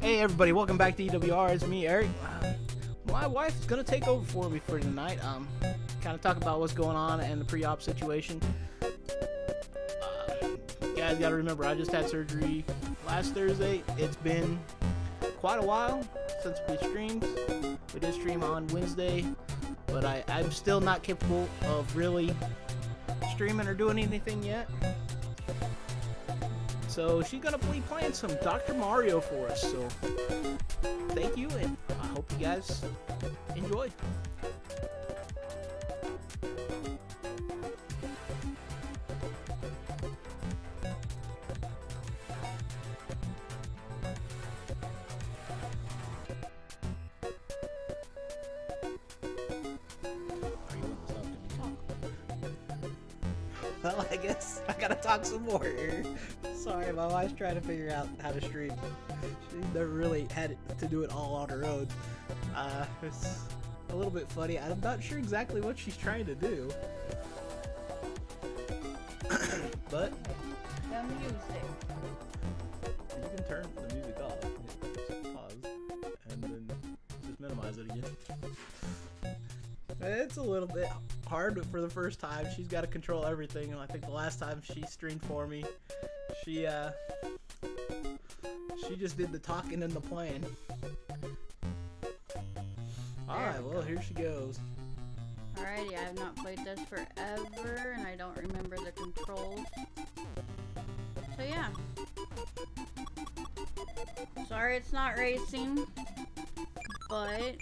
Hey everybody, welcome back to EWR. It's me, Eric. My wife is gonna take over for me for tonight. Kind of talk about what's going on and the pre-op situation. You guys gotta remember, I just had surgery last Thursday. It's been quite a while since we streamed. We did stream on Wednesday, but I'm still not capable of really streaming or doing anything yet. So she's gonna be playing some Dr. Mario for us. So thank you, and I hope you guys enjoy. Well, I guess I gotta talk some more here. Sorry, my wife's trying to figure out how to stream. She's never really had to do it all on her own. It's a little bit funny. I'm not sure exactly what she's trying to do. But The music. you can turn the music off. Just pause. And then just minimize it again. It's a little bit hard, but for the first time, she's got to control everything. And I think the last time she streamed for me, she just did the talking and the playing. Alright, well, here she goes. Alrighty, I have not played this forever, and I don't remember the controls. So yeah. Sorry it's not racing, but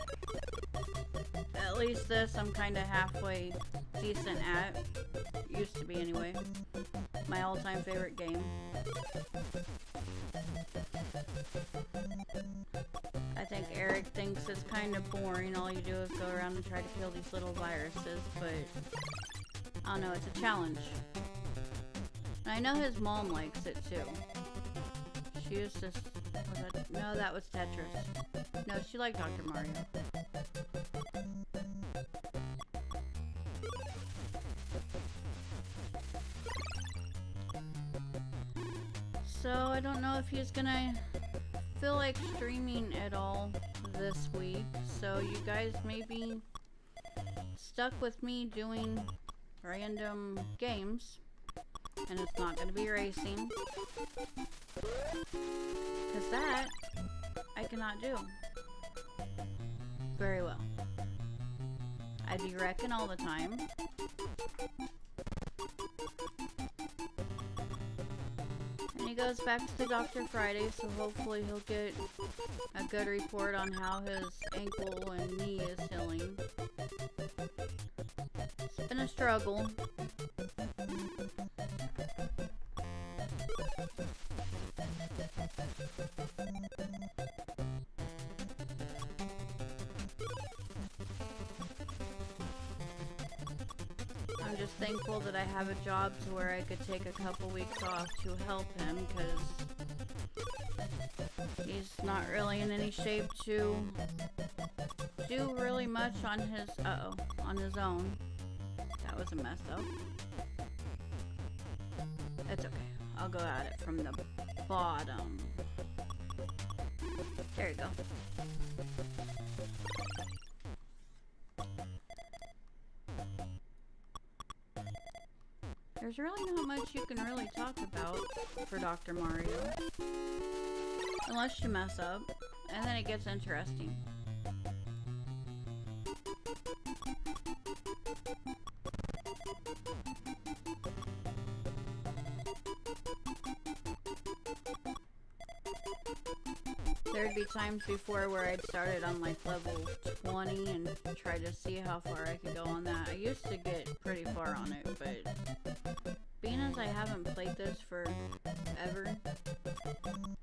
at least this I'm kind of halfway decent at. Used to be anyway. My all-time favorite game. I think Eric thinks it's kind of boring. All you do is go around and try to kill these little viruses, but I don't know, it's a challenge. And I know his mom likes it too. She was just... no, that was Tetris. No, she liked Dr. Mario. So, I don't know if he's gonna feel like streaming at all this week. So, you guys may be stuck with me doing random games. And it's not gonna be racing. Because that, I cannot do very well. I'd be wrecking all the time. And he goes back to the doctor Friday, so hopefully he'll get a good report on how his ankle and knee is healing. It's been a struggle. I'm just thankful that I have a job to where I could take a couple weeks off to help him, because he's not really in any shape to do really much on his, on his own. That was a mess up. It's okay. I'll go at it from the bottom. There you go. There's really not much you can really talk about for Dr. Mario. Unless you mess up, and then it gets interesting. There'd be times before where I'd started on like level 20 and try to see how far I could go on that. I used to get pretty far on it, but being as I haven't played this for ever,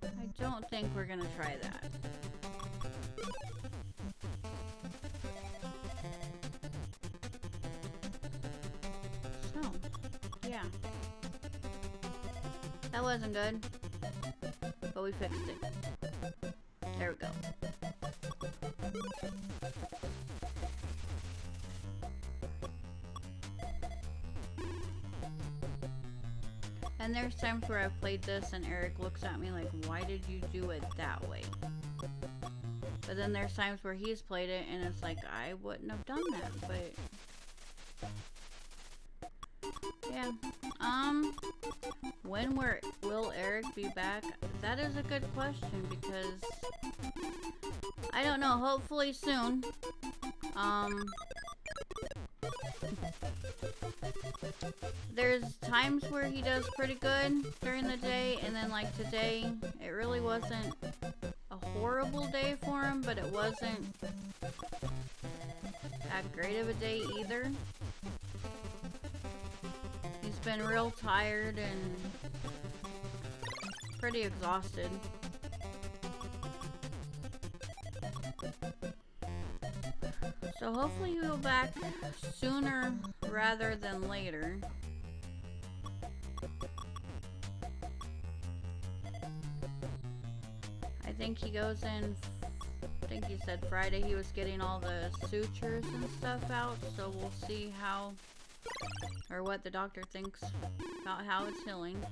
I don't think we're gonna try that. So, yeah. That wasn't good, but we fixed it. There we go. And there's times where I've played this and Eric looks at me like, why did you do it that way? But then there's times where he's played it and it's like, I wouldn't have done that, but... yeah. When will Eric be back? That is a good question because I don't know, hopefully soon. There's times where he does pretty good during the day, and then like today, it really wasn't a horrible day for him, but it wasn't that great of a day either. He's been real tired and pretty exhausted. So hopefully he'll be back sooner rather than later. I think he goes in, I think he said Friday he was getting all the sutures and stuff out, so we'll see how, or what the doctor thinks about how it's healing.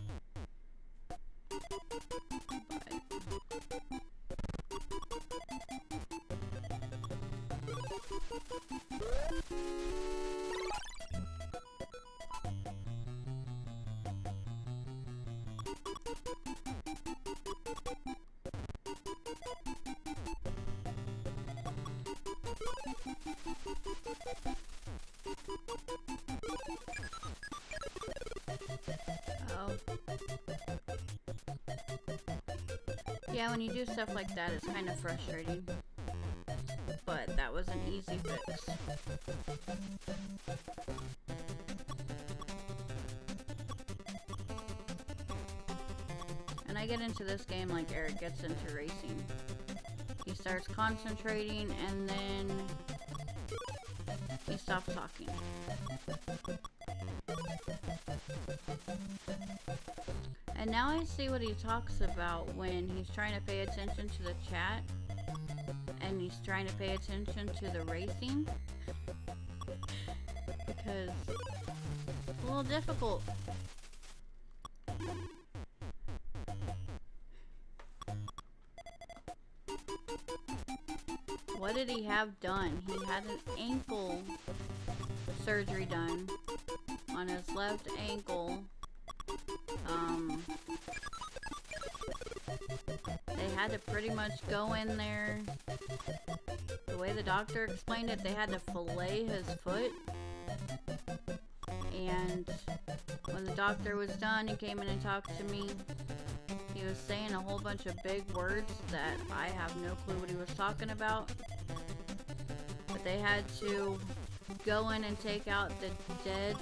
Yeah, when you do stuff like that, it's kind of frustrating. But that was an easy fix. And I get into this game like Eric gets into racing. He starts concentrating and then he stops talking. And now I see what he talks about when he's trying to pay attention to the chat and he's trying to pay attention to the racing, because it's a little difficult. What did he have done? He had an ankle surgery done on his left ankle. They had to pretty much go in there. The way the doctor explained it, they had to fillet his foot. And when the doctor was done, he came in and talked to me. He was saying a whole bunch of big words that I have no clue what he was talking about. But they had to go in and take out the dead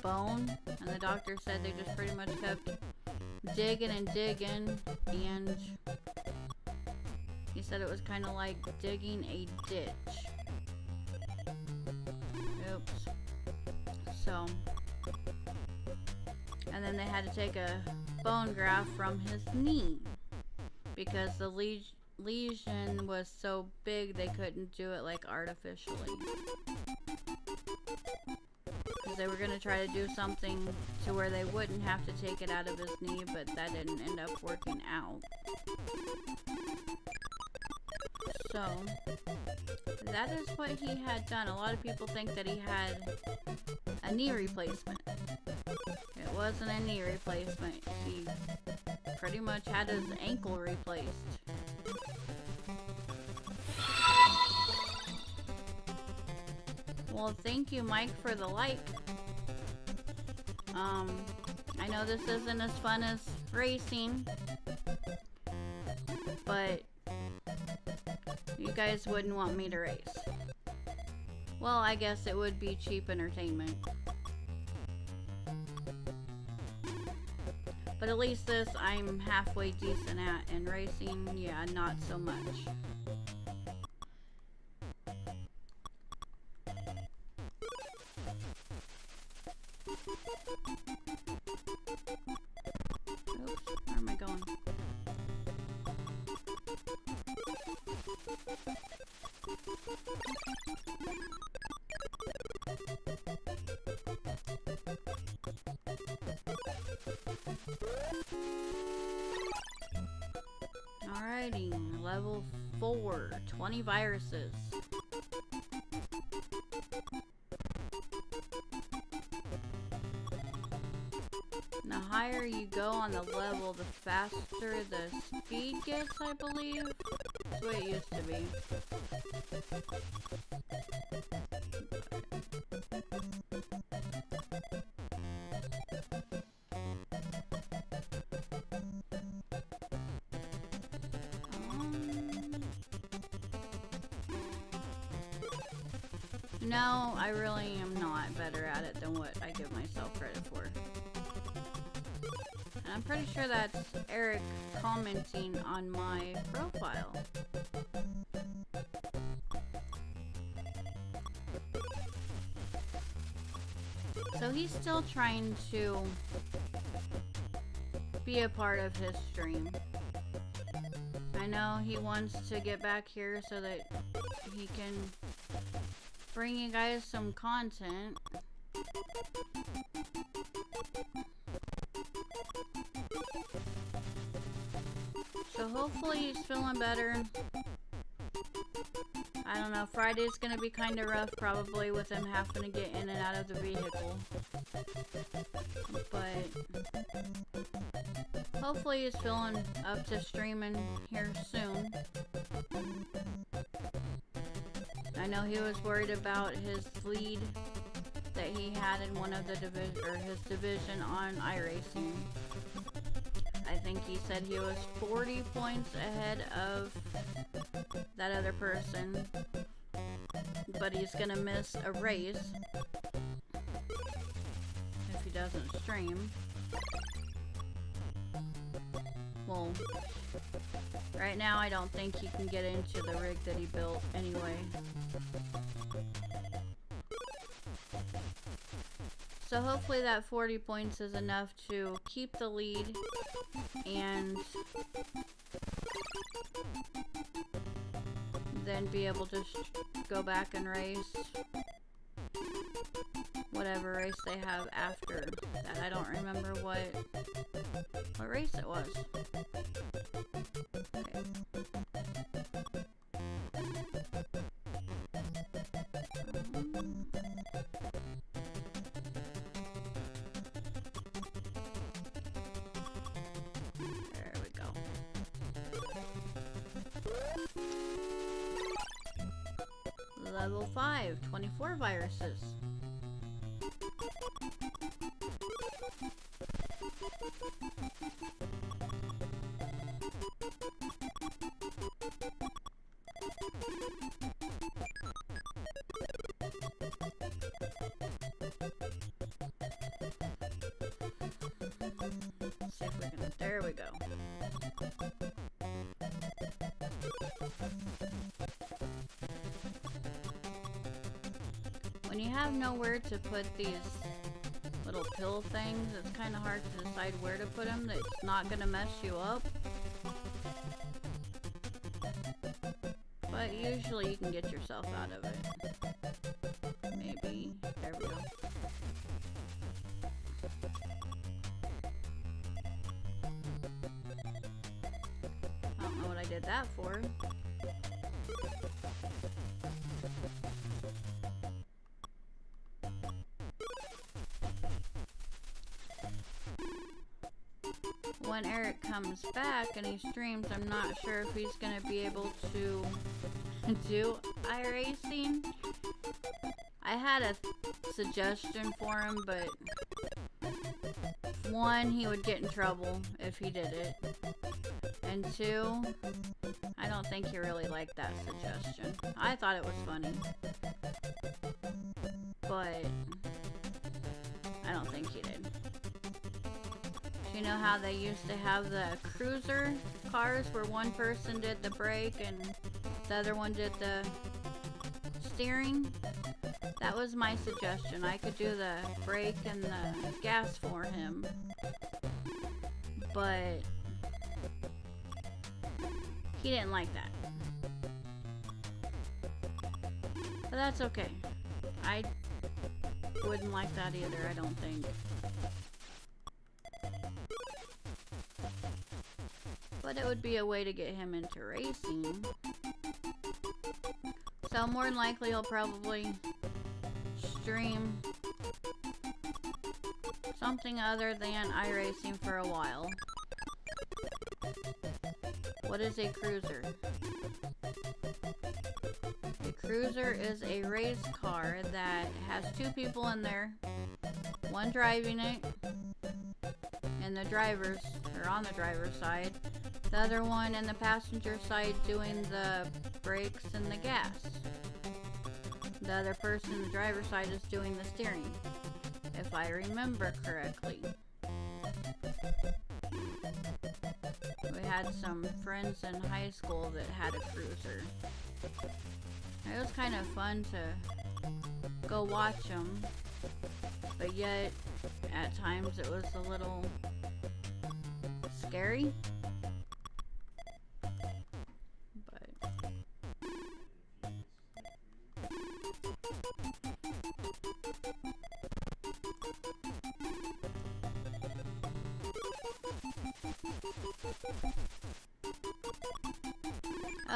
bone, and the doctor said they just pretty much kept digging and digging, and he said it was kind of like digging a ditch. Oops. So, and then they had to take a bone graft from his knee because the lesion was so big they couldn't do it like artificially. Because they were going to try to do something to where they wouldn't have to take it out of his knee, but that didn't end up working out. So, that is what he had done. A lot of people think that he had a knee replacement. It wasn't a knee replacement. He pretty much had his ankle replaced. Well, thank you, Mike, for the like. I know this isn't as fun as racing, but guys wouldn't want me to race. Well, I guess it would be cheap entertainment. But at least this I'm halfway decent at, and racing, yeah, not so much. Oops, where am I going? Alrighty, level 4, 20 viruses. The higher you go on the level, the faster the speed gets, I believe. That's the way it used to be. No, I really am not better at it than what I give myself credit for. And I'm pretty sure that's Eric commenting on my profile. So he's still trying to be a part of his stream. I know he wants to get back here so that he can bring you guys some content. So hopefully he's feeling better. I don't know, Friday's gonna be kind of rough probably with him having to get in and out of the vehicle. But hopefully he's feeling up to streaming here soon. I know he was worried about his lead that he had in one of the his division on iRacing. I think he said he was 40 points ahead of that other person, but he's gonna miss a race if he doesn't stream. Well, right now I don't think he can get into the rig that he built anyway. So hopefully that 40 points is enough to keep the lead and then be able to go back and race whatever race they have after that. I don't remember what race it was. Okay. There we go. Level 5, 24 viruses. Let's see if we can, there we go. When you have nowhere to put these little pill things, it's kind of hard to decide where to put them that's not going to mess you up. But usually you can get yourself out of it. Maybe. There we go. I don't know what I did that for. When Eric comes back and he streams, I'm not sure if he's gonna be able to do iRacing. I had a suggestion for him, but one, he would get in trouble if he did it, And two, I don't think he really liked that suggestion. I thought it was funny. But I don't think he did. You know how they used to have the cruiser cars where one person did the brake and the other one did the steering? That was my suggestion. I could do the brake and the gas for him. But he didn't like that. But that's okay. I wouldn't like that either, I don't think. But it would be a way to get him into racing. So more than likely he'll probably stream something other than iRacing for a while. What is a cruiser? A cruiser is a race car that has two people in there, one driving it, and the drivers, or on the driver's side, the other one in the passenger side doing the brakes and the gas. The other person in the driver's side is doing the steering, if I remember correctly. We had some friends in high school that had a cruiser. It was kind of fun to go watch them, but yet at times it was a little scary.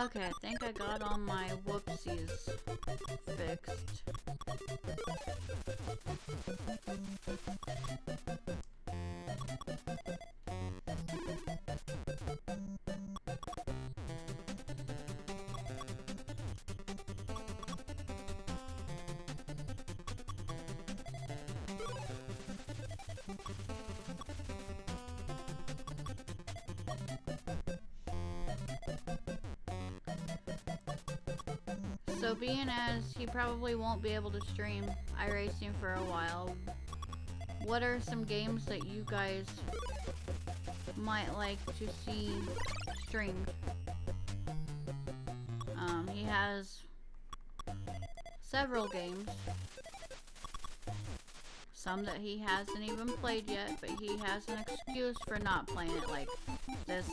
Okay, I think I got all my whoopsies fixed. So being as he probably won't be able to stream iRacing for a while, what are some games that you guys might like to see streamed? He has several games. Some that he hasn't even played yet, but he has an excuse for not playing it, like this,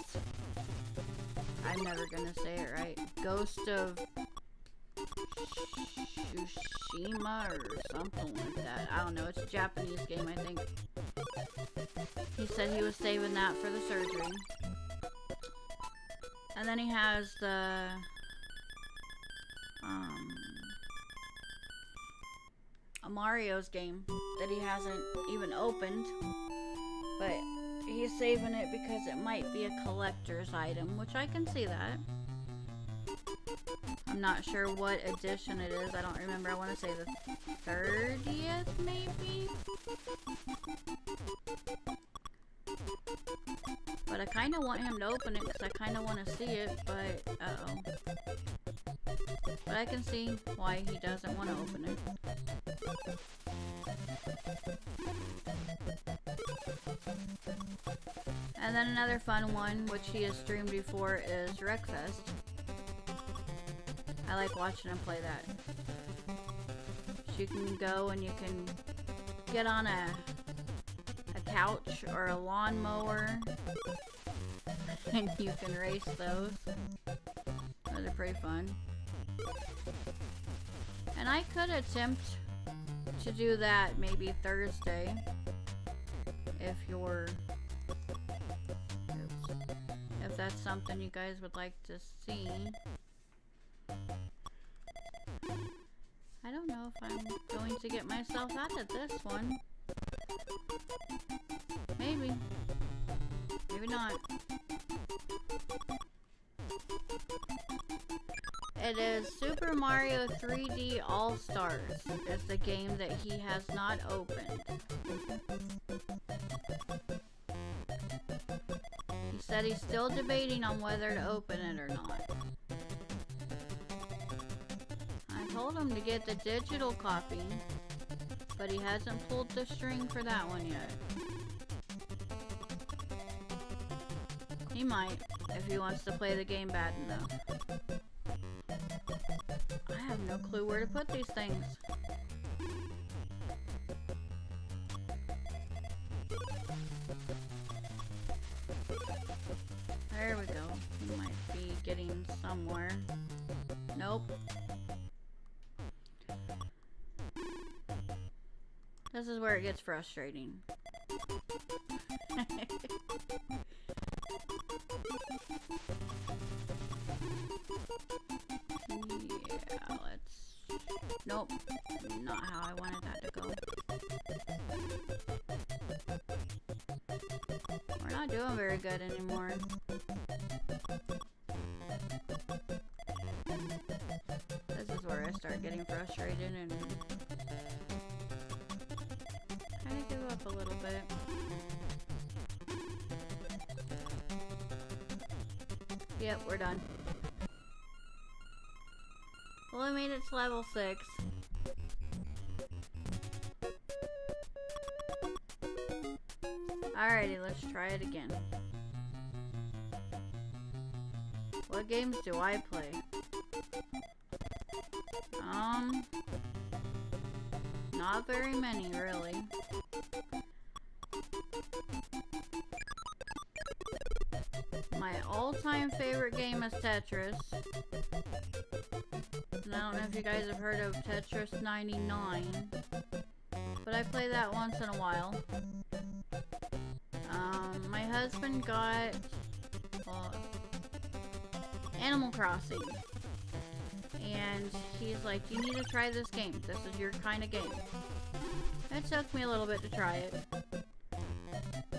I'm never gonna say it right, Ghost of Tsushima or something like that. I don't know, it's a Japanese game, I think. He said he was saving that for the surgery. And then he has the a Mario's game that he hasn't even opened, but he's saving it because it might be a collector's item, which I can see that. I'm not sure what edition it is. I don't remember. I want to say the 30th, maybe? But I kind of want him to open it because I kind of want to see it, but uh-oh. But I can see why he doesn't want to open it. And then another fun one, which he has streamed before, is Wreckfest. I like watching him play that. So you can go and you can get on a couch or a lawnmower and you can race those. Those are pretty fun. And I could attempt to do that maybe Thursday if you're... if that's something you guys would like to see. I don't know if I'm going to get myself out of this one. Maybe. Maybe not. It is Super Mario 3D All-Stars. It's the game that he has not opened. He said he's still debating on whether to open it or not. I told him to get the digital copy, but he hasn't pulled the string for that one yet. He might, if he wants to play the game bad enough. I have no clue where to put these things. There we go. He might be getting somewhere. Nope. This is where it gets frustrating. Yeah, let's... Nope. Not how I wanted that to go. We're not doing very good anymore. This is where I start getting frustrated and kind of give up a little bit. Yep, we're done. Well, I made it to level 6. Alrighty, let's try it again. What games do I play? Not very many, really. My all-time favorite game is Tetris. And I don't know if you guys have heard of Tetris 99, but I play that once in a while. My husband got Animal Crossing, and he's like, you need to try this game. This is your kind of game. It took me a little bit to try it,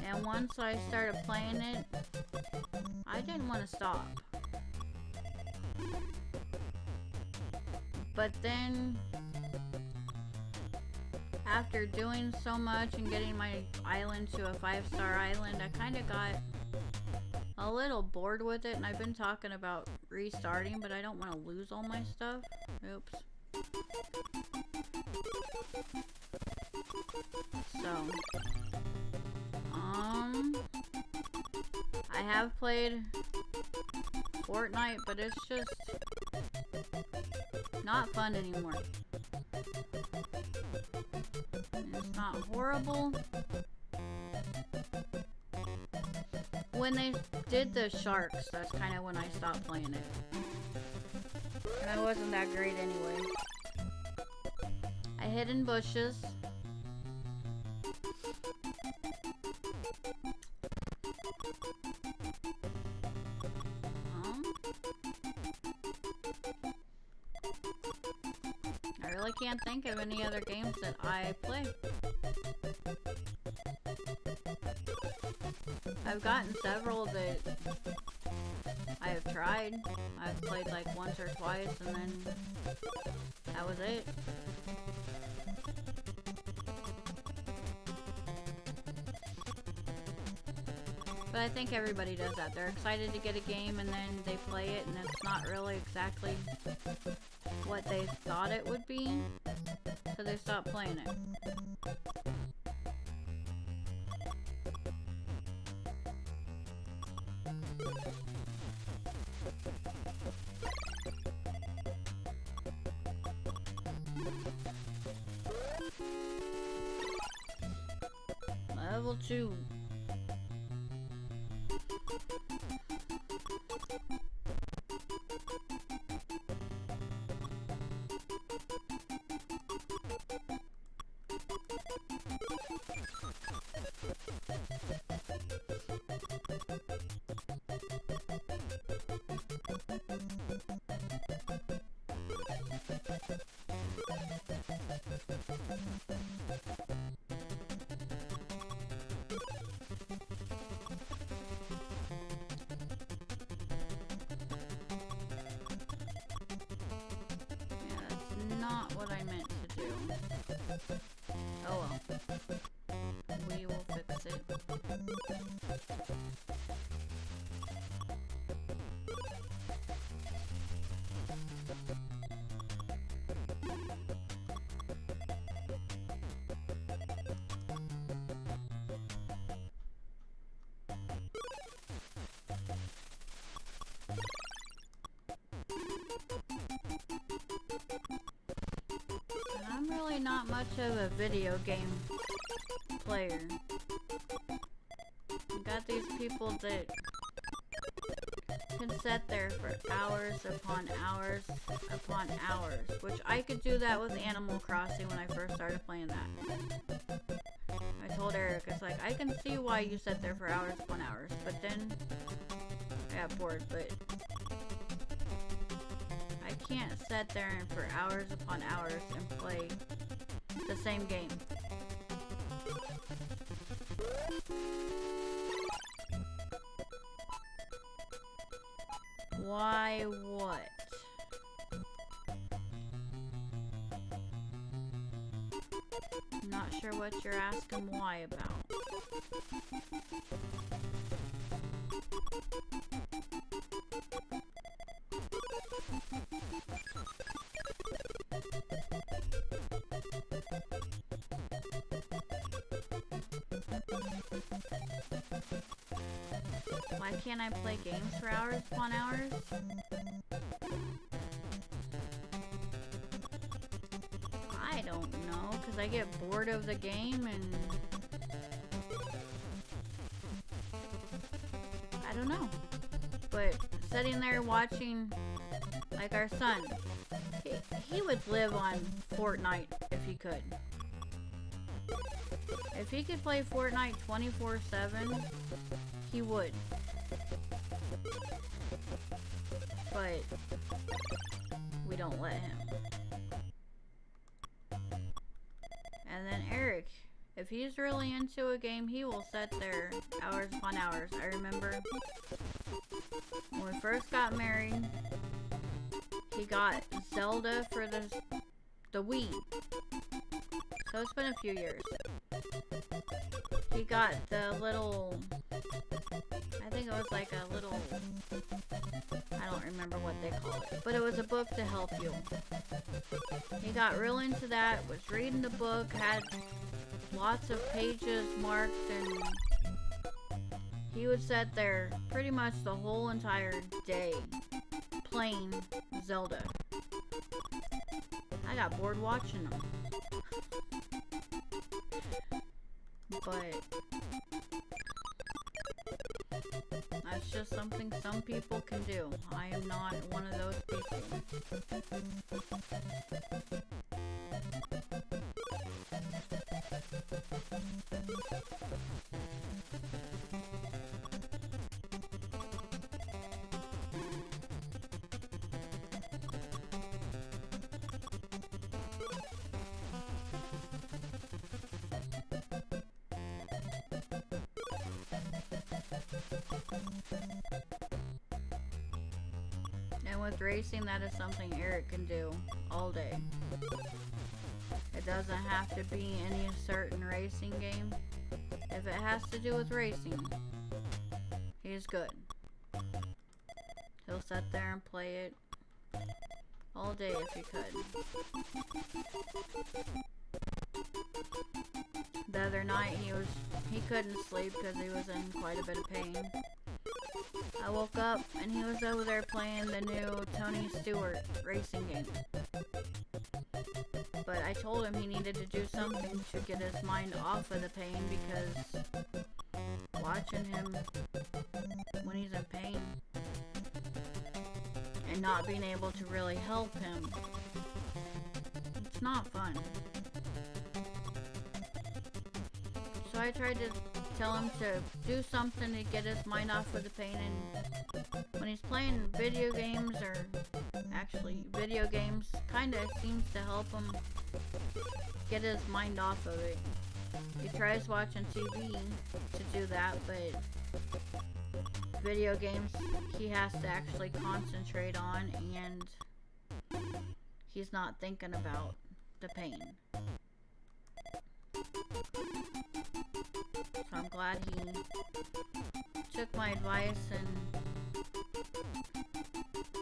and once I started playing it, I didn't want to stop. But then, after doing so much and getting my island to a 5-star island, I kind of got a little bored with it, and I've been talking about restarting, but I don't want to lose all my stuff. Oops. So, I have played Fortnite, but it's just not fun anymore. It's not horrible. When they did the sharks, that's kind of when I stopped playing it. And I wasn't that great anyway. I hid in bushes. I really can't think of any other games that I play. I've gotten several that I have tried. I've played like once or twice, and then that was it. But I think everybody does that. They're excited to get a game, and then they play it, and it's not really exactly what they thought it would be, so they stop playing it. Level 2. Not what I meant to do. Oh well. We will fix it. not much of a video game player. You got these people that can sit there for hours upon hours upon hours, which I could do that with Animal Crossing when I first started playing that. I told Eric, it's like, I can see why you sit there for hours upon hours, but then I got bored, but I can't sit there and for hours upon hours and play the same game. Why what? I'm not sure what you're asking why about. Why can't I play games for hours upon hours? I don't know, because I get bored of the game and I don't know. But sitting there watching, like our son, he would live on Fortnite if he could. If he could play Fortnite 24/7, he would. But we don't let him. And then Eric, if he's really into a game, he will sit there hours upon hours. I remember when we first got married, he got Zelda for the Wii. So it's been a few years. He got the little, I think it was like a little, I don't remember what they called it, but it was a book to help you. He got real into that, was reading the book, had lots of pages marked, and he would sit there pretty much the whole entire day playing Zelda. I got bored watching him. But that's just something some people can do. I am not one of those people. And with racing, that is something Eric can do all day. It doesn't have to be any certain racing game. If it has to do with racing, he's good. He'll sit there and play it all day if he could. The other night he couldn't sleep because he was in quite a bit of pain. I woke up and he was over there playing the new Tony Stewart racing game. But I told him he needed to do something to get his mind off of the pain, because watching him when he's in pain and not being able to really help him, it's not fun. So I tried to tell him to do something to get his mind off of the pain, and when he's playing video games, or actually video games, kinda seems to help him get his mind off of it. He tries watching TV to do that, but video games he has to actually concentrate on, and he's not thinking about the pain. So I'm glad he took my advice and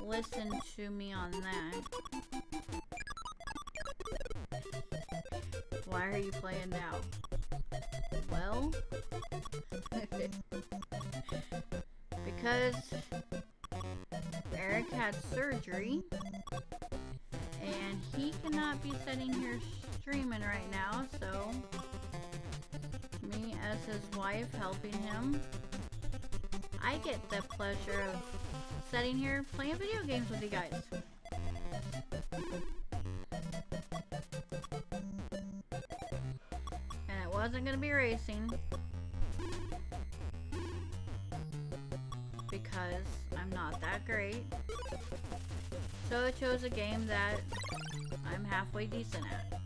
listened to me on that. Why are you playing now? Well, because Eric had surgery and he cannot be sitting here streaming right now, so me as his wife helping him, I get the pleasure of sitting here playing video games with you guys. And it wasn't gonna be racing because I'm not that great. So I chose a game that I'm halfway decent at.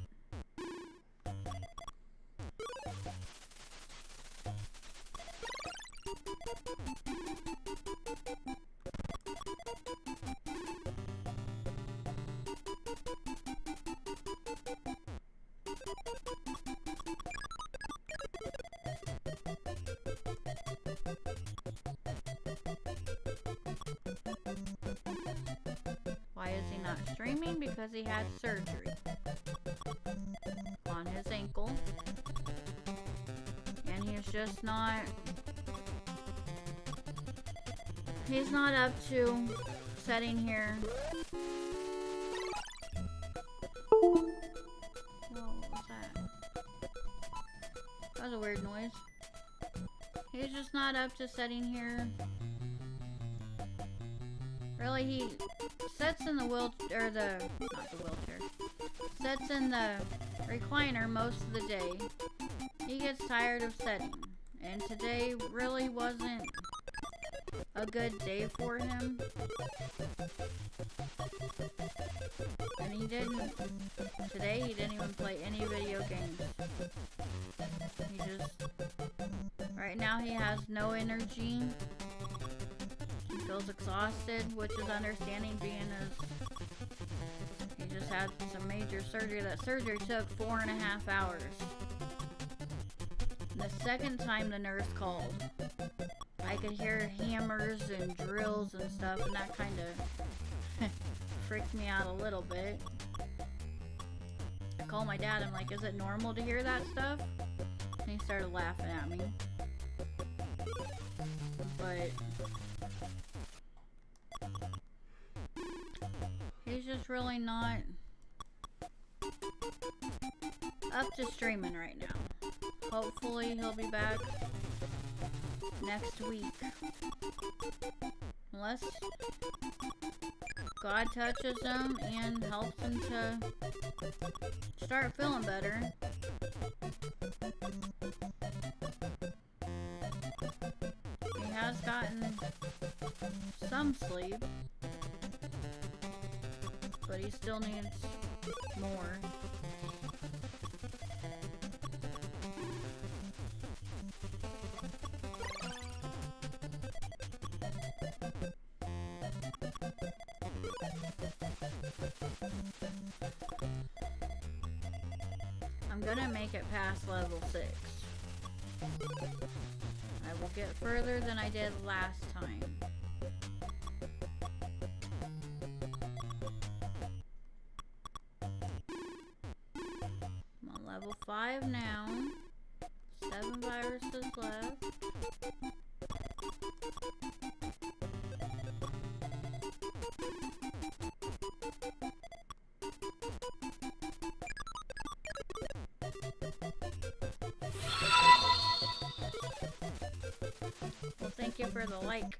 Why is he not streaming? Because he had surgery on his ankle. And he's just not... He's not up to sitting here. Whoa, what was that? That was a weird noise. He's just not up to sitting here. Really, he sits in the wheelchair, or not the wheelchair, sits in the recliner most of the day. He gets tired of sitting, and today really wasn't a good day for him. And he didn't even play any video games. He just, right now he has no energy. He feels exhausted, which is understanding being as he just had some major surgery. That surgery took 4.5 hours. And the second time the nurse called, I could hear hammers and drills and stuff, and that kind of freaked me out a little bit. I called my dad, I'm like, is it normal to hear that stuff? And he started laughing at me. But he's just really not up to streaming right now. Hopefully he'll be back next week. Unless God touches him and helps him to start feeling better. He has gotten some sleep, but he still needs more. I'm gonna make it past level 6. I will get further than I did last time. I'm on level 5 now. 7 viruses left. Well, thank you for the like.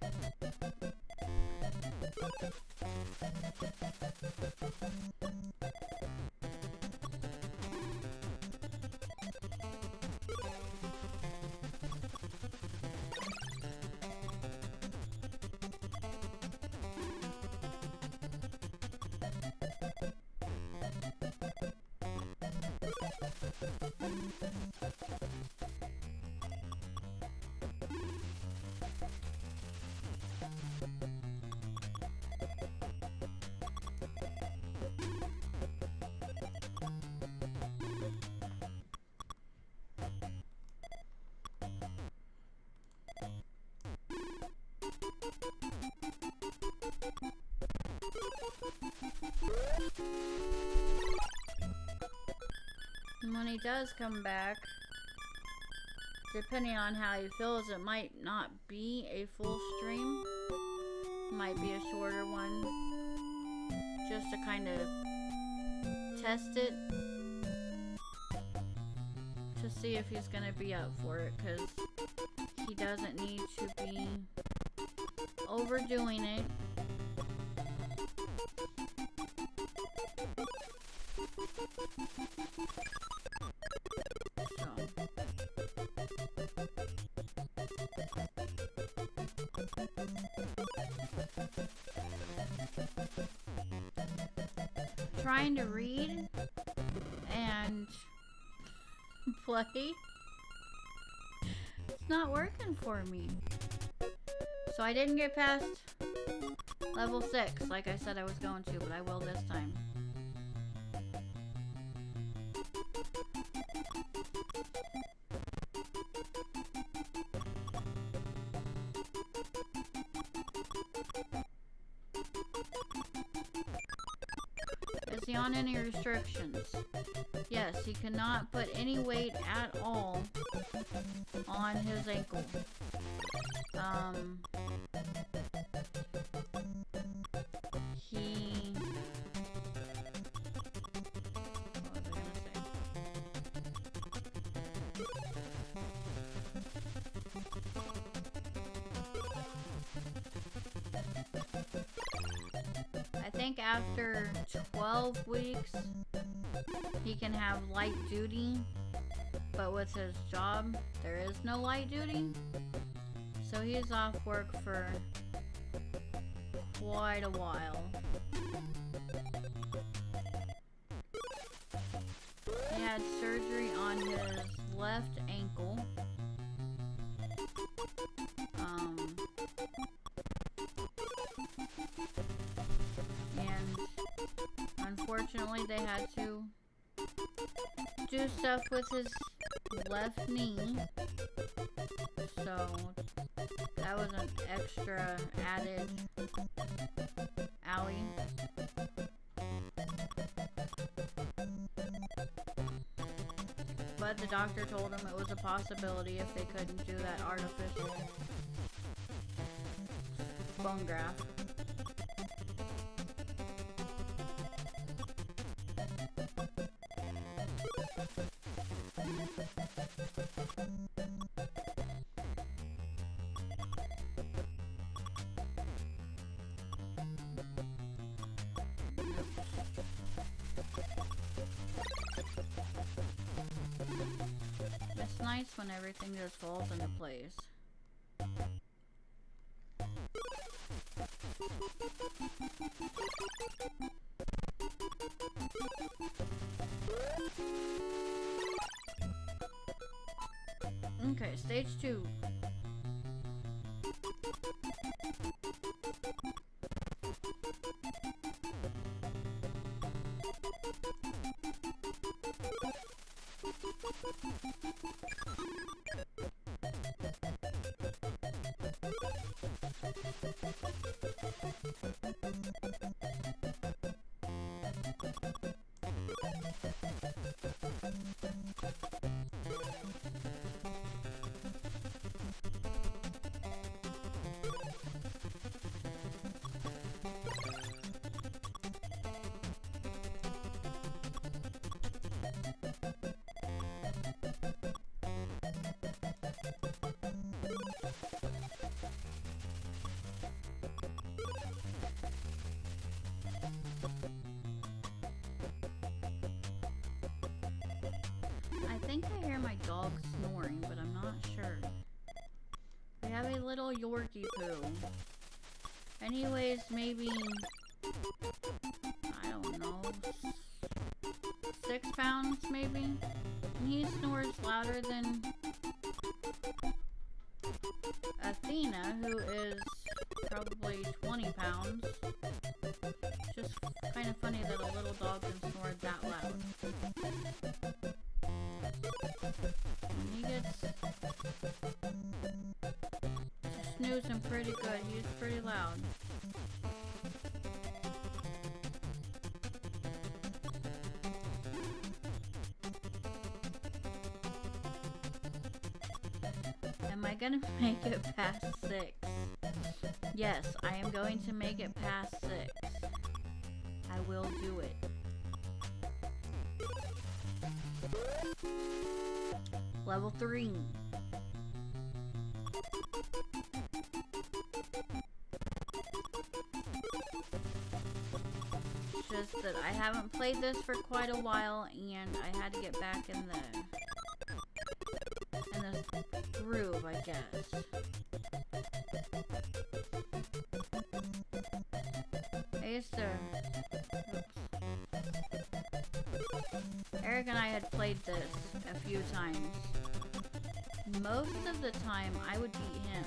And when he does come back, depending on how he feels, it might not be a full stream. It might be a shorter one, just to kind of test it. see if he's gonna be up for it, because he doesn't need to be overdoing it. Trying to read and play. It's not working for me. So I didn't get past level 6 like I said I was going to, but I will this time. Is he on any restrictions? Yes, he cannot put any weight at all on his ankle. He... What was I gonna say? I think after 12 weeks, he can have light duty, but with his job, there is no light duty. So he's off work for quite a while. He had surgery on his left ankle. And unfortunately they had to do stuff with his left knee. So that was an extra added owie. But the doctor told him it was a possibility if they couldn't do that artificial bone graft. It's nice when everything just falls into place. Okay, stage 2. I think I hear my dog snoring, but I'm not sure. We have a little Yorkie poo. Anyways, maybe, I don't know, 6 pounds maybe? And he snores louder than Athena, who is probably 20 pounds. Just kind of funny that a little dog can snore that loud. And he gets snoozing pretty good. He's pretty loud. Am I gonna make it past 6? Yes, I am going to make it past 6. I will do it. Level 3. Just that I haven't played this for quite a while, and I had to get back in the groove, I guess. I used to... Eric and I had played this a few times. Most of the time, I would beat him.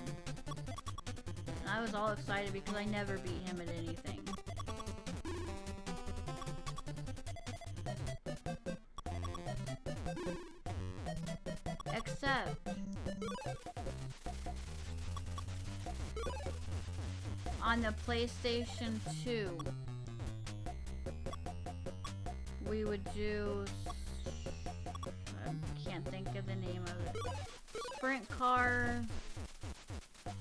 And I was all excited because I never beat him at anything. Except on the PlayStation 2, we would do, I can't think of the name of it, sprint car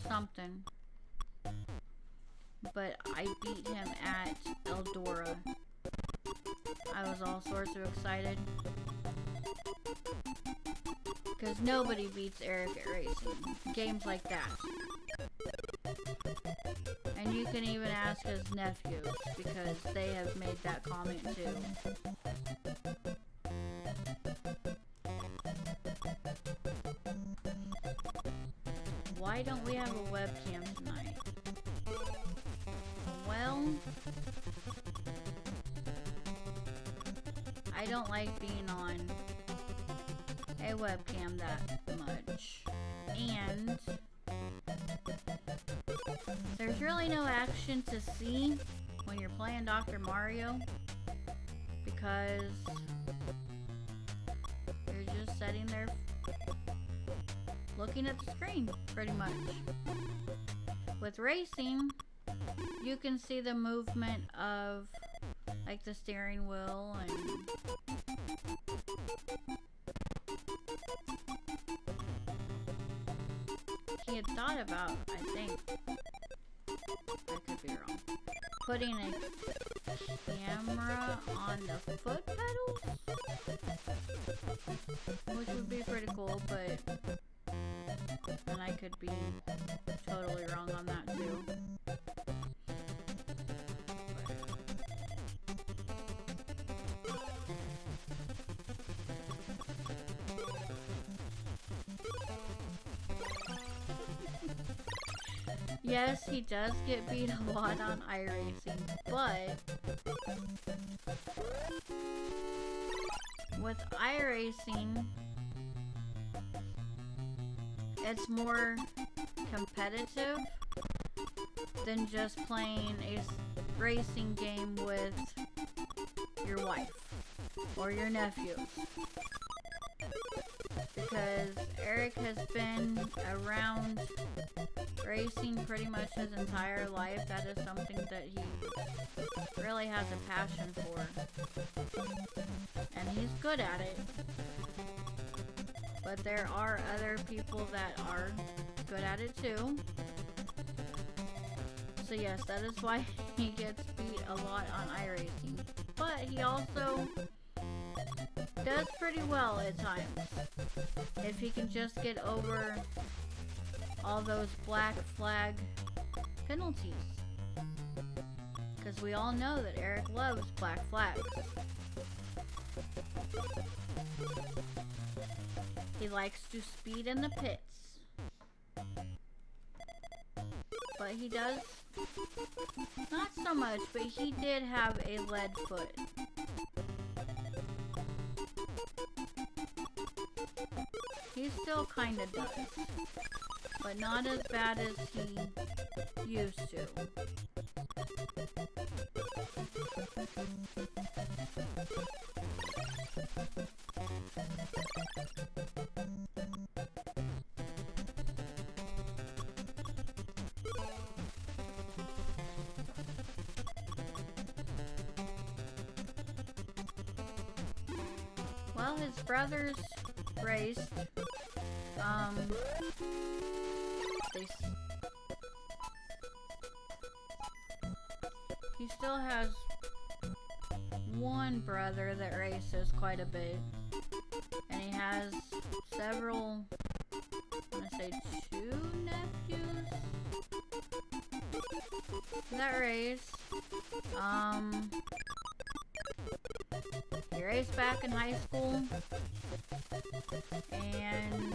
something, but I beat him at Eldora. I was all sorts of excited because nobody beats Eric at racing games like that. And you can even ask his nephews, because they have made that comment too. Why don't we have a webcam tonight? Well, I don't like being on a webcam that much. And there's really no action to see when you're playing Dr. Mario, because you're just sitting there looking at the screen, pretty much. With racing, you can see the movement of like the steering wheel and he had thought about, I think, I could be wrong, putting a camera on the foot pedals, which would be pretty cool, but then I could be totally wrong on that too. Yes, he does get beat a lot on iRacing, but with iRacing, it's more competitive than just playing a racing game with your wife or your nephew. Because Eric has been around racing pretty much his entire life. That is something that he really has a passion for. And he's good at it. But there are other people that are good at it too. So yes, that is why he gets beat a lot on iRacing. But he also does pretty well at times. If he can just get over all those black flag penalties. Because we all know that Eric loves black flags. He likes to speed in the pits. But he does, not so much, but he did have a lead foot. He still kinda does. But not as bad as he used to. Well, his brothers raced. He still has one brother that races quite a bit, and he has several, I want to say 2 nephews that race. He raced back in high school, and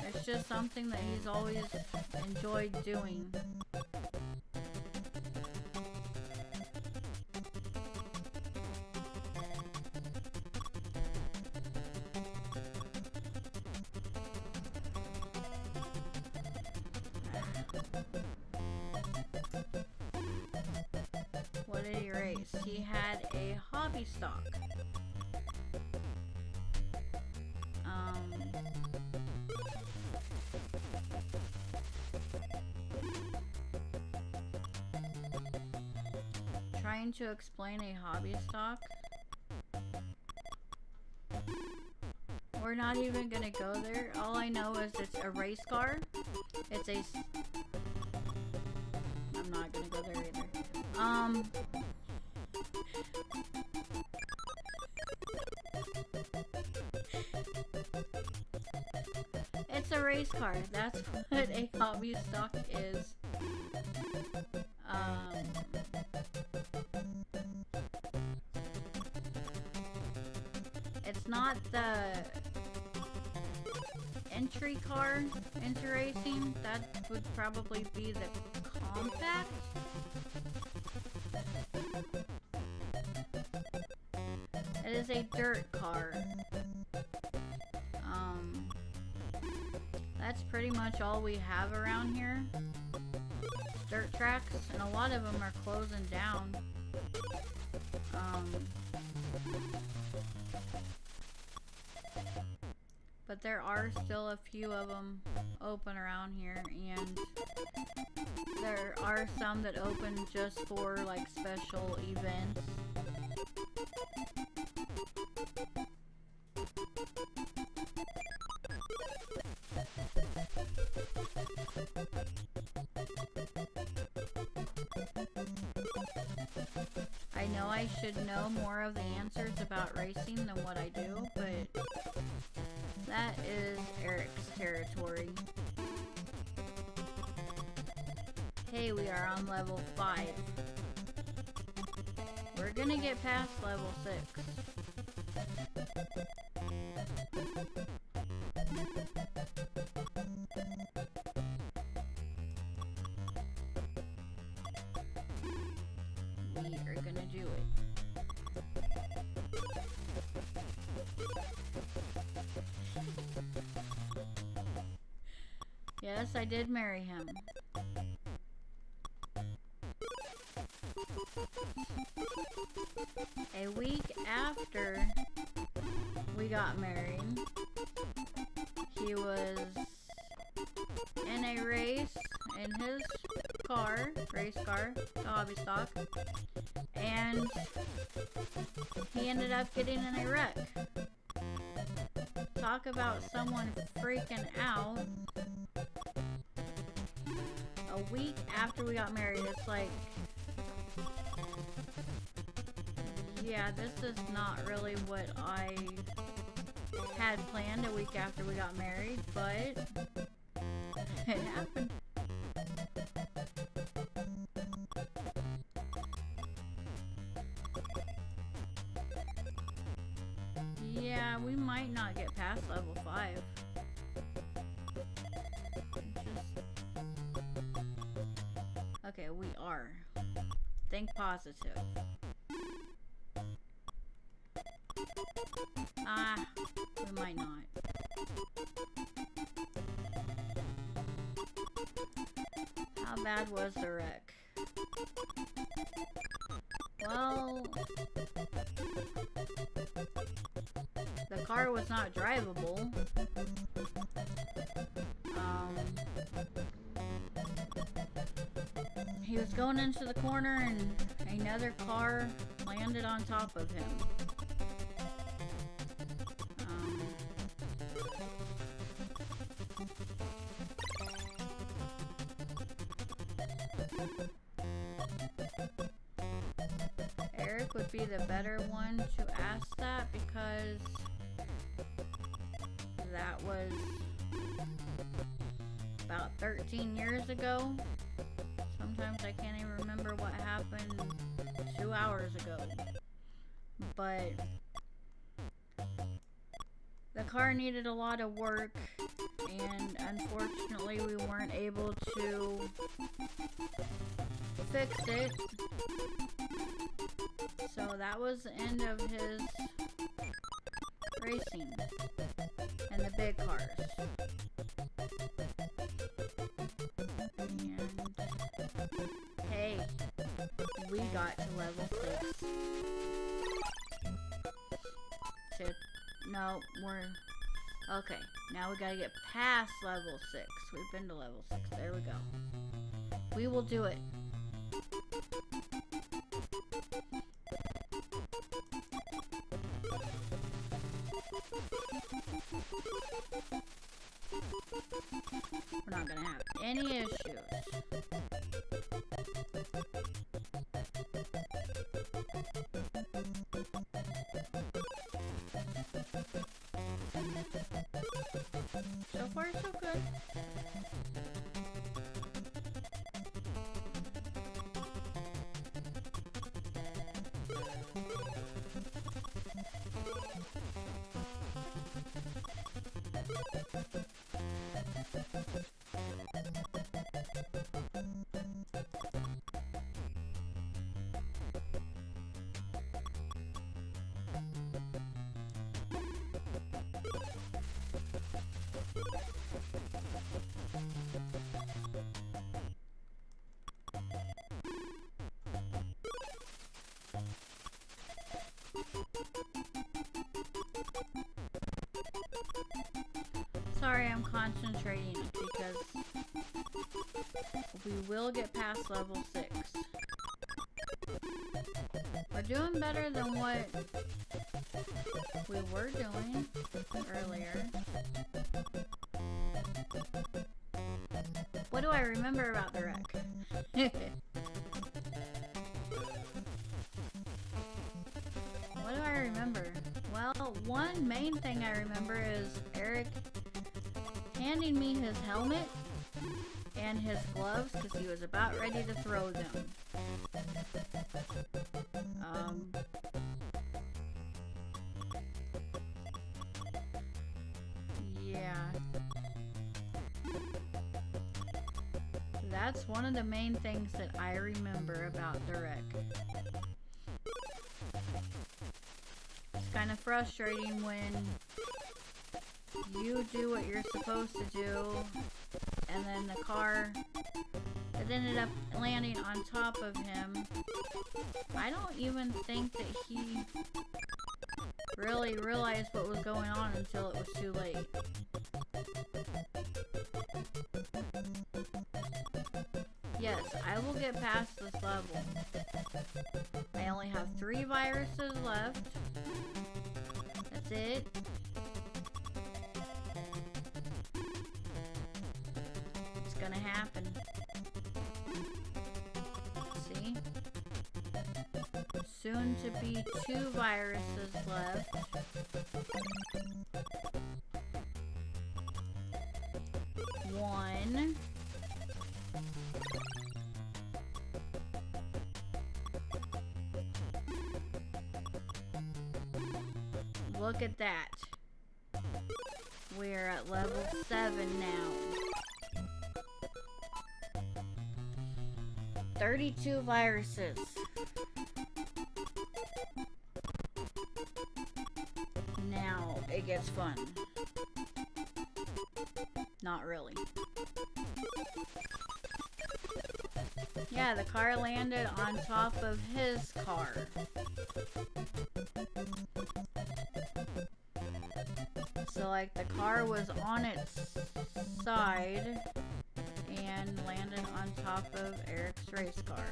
it's just something that he's always enjoyed doing. What did he race? He had a hobby stock. Trying to explain a hobby stock. We're not even gonna go there. All I know is it's a race car. It's a... I'm not gonna go there either. It's a race car. That's what a hobby stock is. It's not the entry car into racing. That would probably be the compact. It is a dirt car. That's pretty much all we have around here. Dirt tracks, and a lot of them are closing down. But there are still a few of them open around here, and there are some that open just for like special events. I know I should know more of the answers about racing than what I do, but that is Eric's territory. Hey, we are on level 5. We're gonna get past level 6. We are gonna do it. Yes, I did marry him. A week after we got married, he was in a race in his car, race car, the hobby stock, and he ended up getting in a wreck. Talk about someone freaking out. A week after we got married, it's like, yeah, this is not really what I had planned a week after we got married, but it happened. Yeah, we might not get past level 5. Okay, we are. Think positive. We might not. How bad was the wreck? Well, the car was not drivable. He was going into the corner and another car landed on top of him. Eric would be the better one to ask that because that was about 13 years ago. Sometimes I can't even remember what happened 2 hours ago. But the car needed a lot of work, and unfortunately we weren't able to fix it. So that was the end of his racing and the big cars. And hey, we got to level 6. No, we're okay. Now we gotta get past level 6. We've been to level 6. There we go. We will do it. We're not gonna have any issues. So far, so good. Sorry, I'm concentrating because we will get past level 6. We're doing better than what we were doing earlier. What do I remember about the wreck? What do I remember? Well, one main thing I remember is Eric handing me his helmet and his gloves because he was about ready to throw them. Yeah. That's one of the main things that I remember about the wreck. It's kind of frustrating when you do what you're supposed to do, and then the car that ended up landing on top of him, I don't even think that he really realized what was going on until it was too late. Yes, I will get past this level. I only have 3 viruses left. That's it. It's gonna happen. See? Soon to be 2 viruses left. One. Look at that. We're at level 7 now. 32 viruses. Now it gets fun. Not really. Yeah, the car landed on top of his car. So like the car was on its side and landed on top of Eric's race car.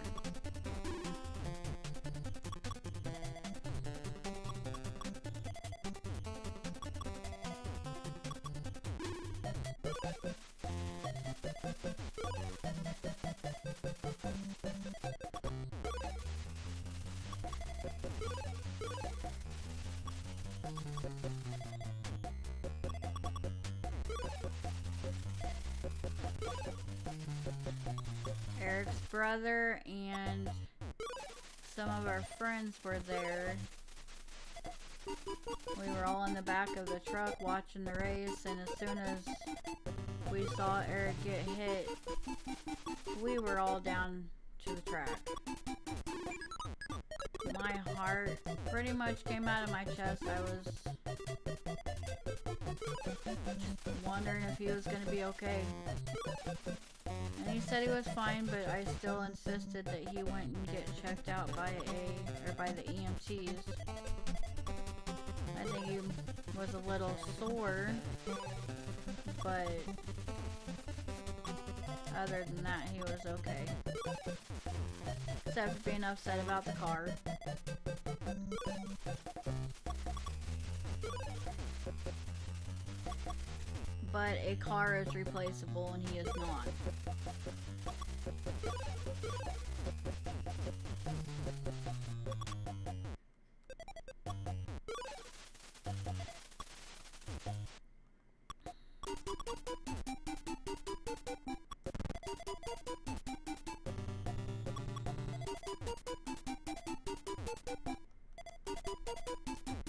Eric's brother and some of our friends were there. We were all in the back of the truck watching the race, and as soon as we saw Eric get hit, we were all down to the track. My heart pretty much came out of my chest. I was wondering if he was going to be okay. And he said he was fine, but I still insisted that he went and get checked out by the EMTs. I think he was a little sore, but other than that, he was okay. Except for being upset about the car. But a car is replaceable and he is not.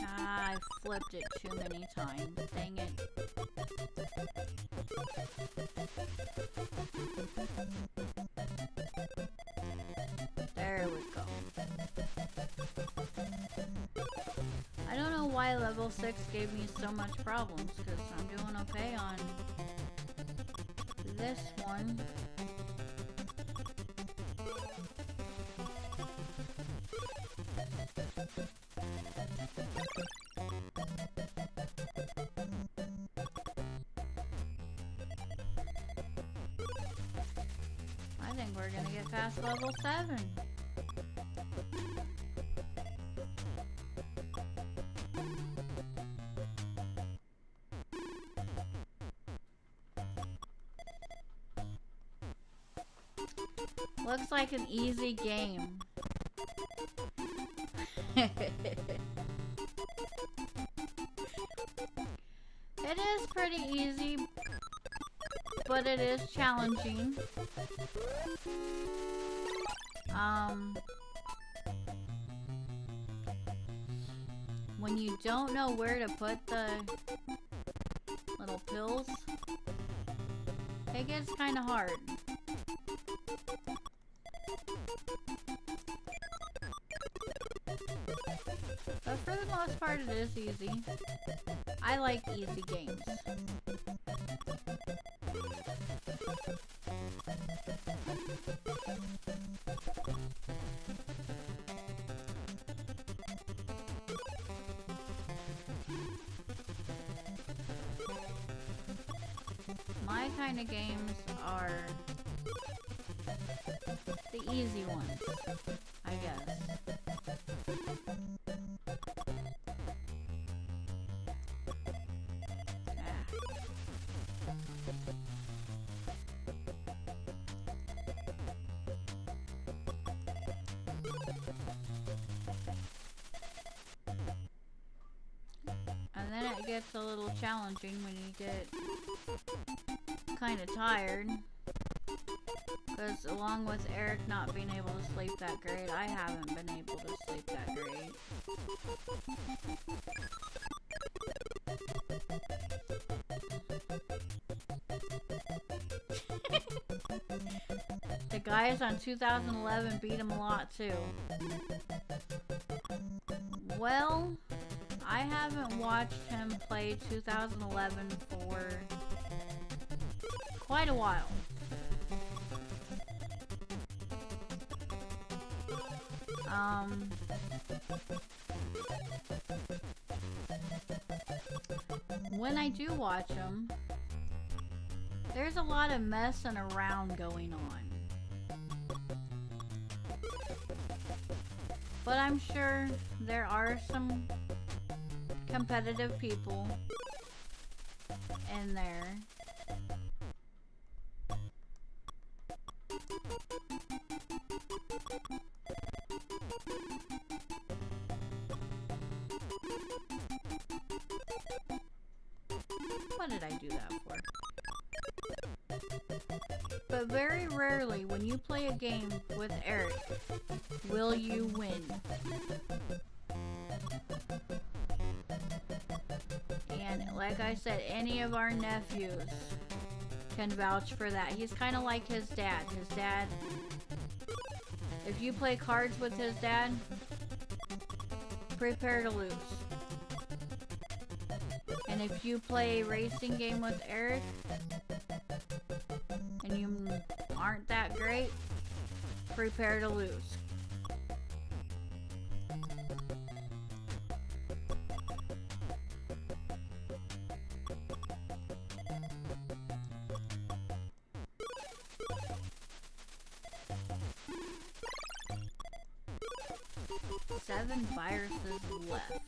I flipped it too many times. Dang it. There we go. I don't know why level 6 gave me so much problems, because I'm doing okay on this one. I think we're gonna get past level 7. Looks like an easy game. It is pretty easy, but it is challenging. When you don't know where to put the little pills, it gets kind of hard. But for the most part, it is easy. I like easy games. My kind of games are the easy ones, I guess. And then it gets a little challenging when you get kind of tired, because along with Eric not being able to sleep that great, I haven't been able to sleep that great. The guys on 2011 beat him a lot too. Well, I haven't watched him play 2011 for quite a while. When I do watch him, there's a lot of messing around going on. But I'm sure there are some competitive people in there. What did I do that for? But very rarely when you play a game with Eric, will you win. And like I said, any of our nephews can vouch for that. He's kind of like his dad. His dad, if you play cards with his dad, prepare to lose. And if you play a racing game with Eric, and you aren't that great, prepare to lose. Seven viruses left.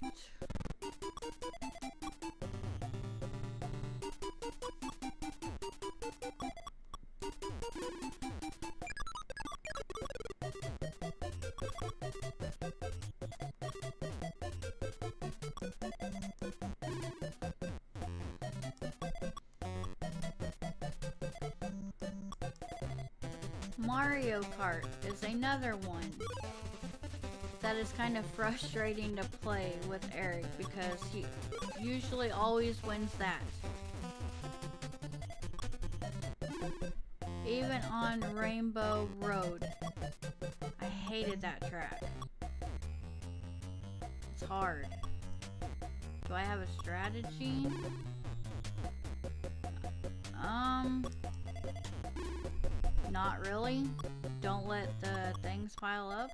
Mario Kart is another one that is kind of frustrating to play with Eric because he usually always wins that. Even on Rainbow Road, I hated that track. It's hard. Do I have a strategy? Not really. Don't let the things pile up.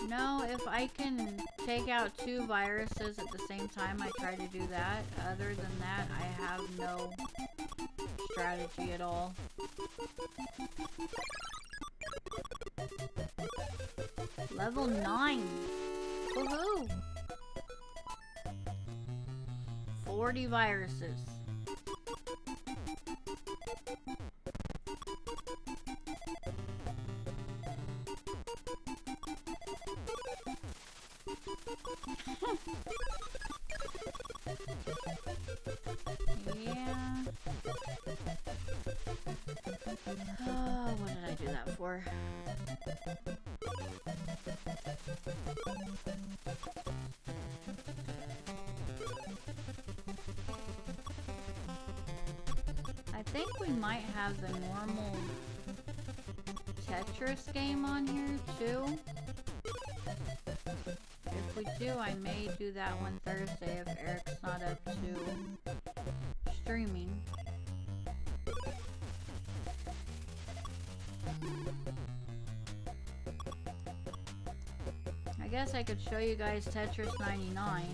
No, if I can take out 2 viruses at the same time, I try to do that. Other than that, I have no strategy at all. Level 9! Woohoo! 40 viruses. Yeah. Oh, what did I do that for? I think we might have the normal Tetris game on here too. If we do, I may do that one Thursday if Eric's not up to streaming. I guess I could show you guys Tetris 99.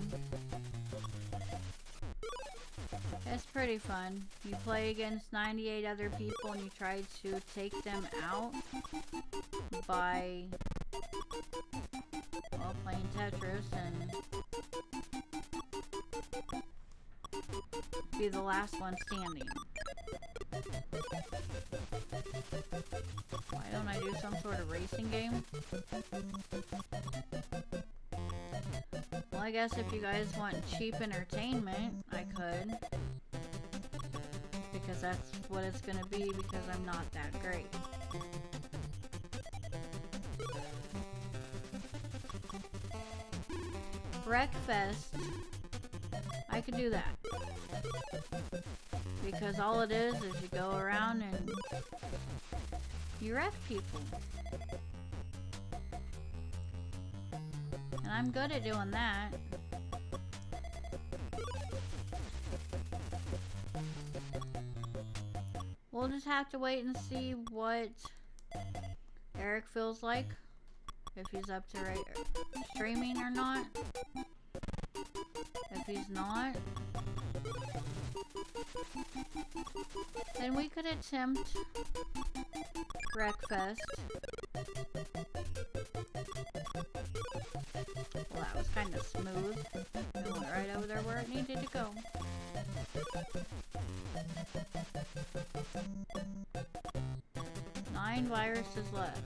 It's pretty fun. You play against 98 other people and you try to take them out by, well, playing Tetris and be the last one standing. Why don't I do some sort of racing game? Well, I guess if you guys want cheap entertainment, I could. Because that's what it's gonna be because I'm not that great. Wreckfest, I could do that. Because all it is you go around and you wreck people. And I'm good at doing that. We'll just have to wait and see what Eric feels like. If he's up to streaming or not. If he's not, then we could attempt Wreckfest. Well, that was kind of smooth. It went right over there where it needed to go. Nine viruses left.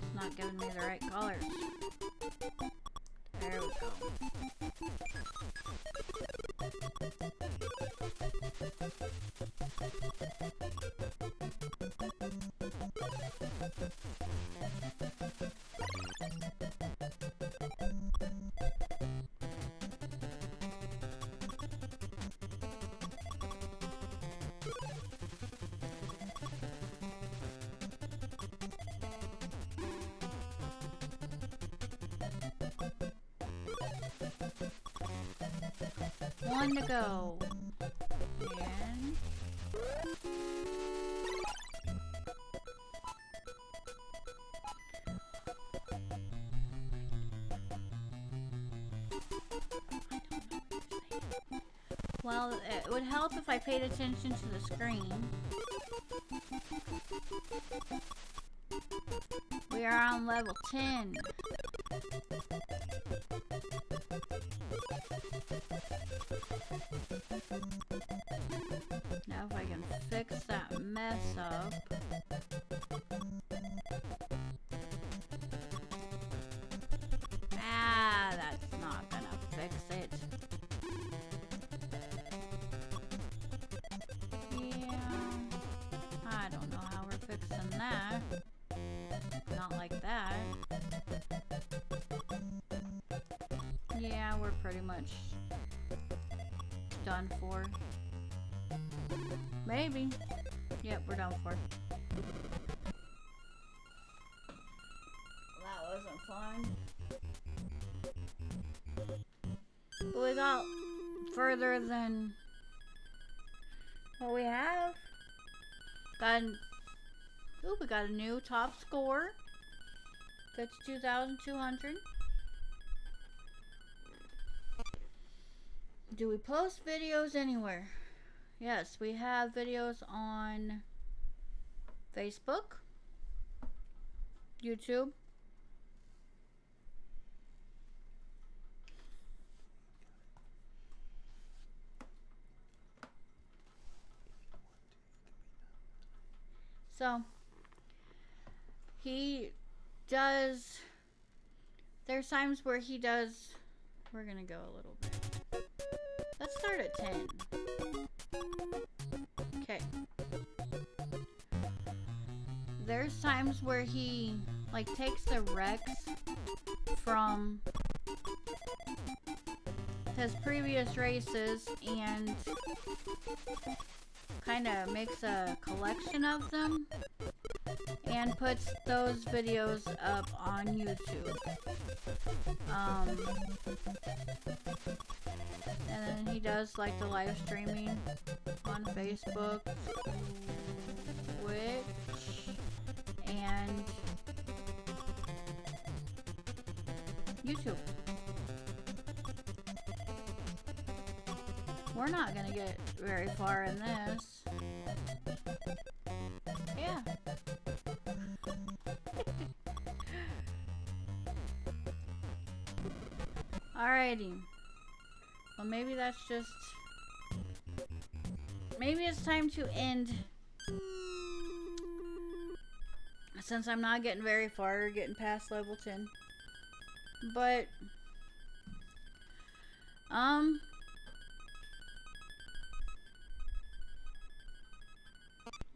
It's not giving me the right colors. There we go. One to go. And well, it would help if I paid attention to the screen. We are on level 10. Now if I can fix that mess up. Ah, that's not gonna fix it. Yeah, I don't know how we're fixing that. Not like that. Yeah, we're pretty much done for. Maybe. Yep, we're done for. That wasn't fun. But we got further than what we have. We got a new top score. 52,200. Do we post videos anywhere? Yes, we have videos on Facebook, YouTube, so he does, there's times where he does, we're gonna go a little bit. Let's start at 10. Okay. There's times where he like takes the wrecks from his previous races and kind of makes a collection of them and puts those videos up on YouTube. And then he does like the live streaming on Facebook, Twitch, and YouTube. We're not gonna get very far in this. Yeah. Alrighty. Well, maybe that's just... Maybe it's time to end. Since I'm not getting very far, getting past level 10. But...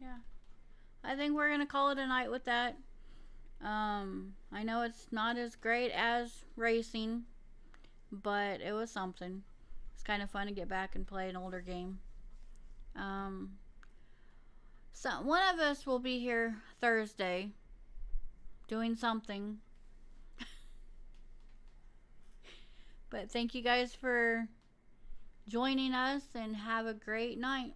yeah. I think we're gonna call it a night with that. I know it's not as great as racing, but it was something. It's kind of fun to get back and play an older game. So one of us will be here Thursday doing something. But thank you guys for joining us and have a great night.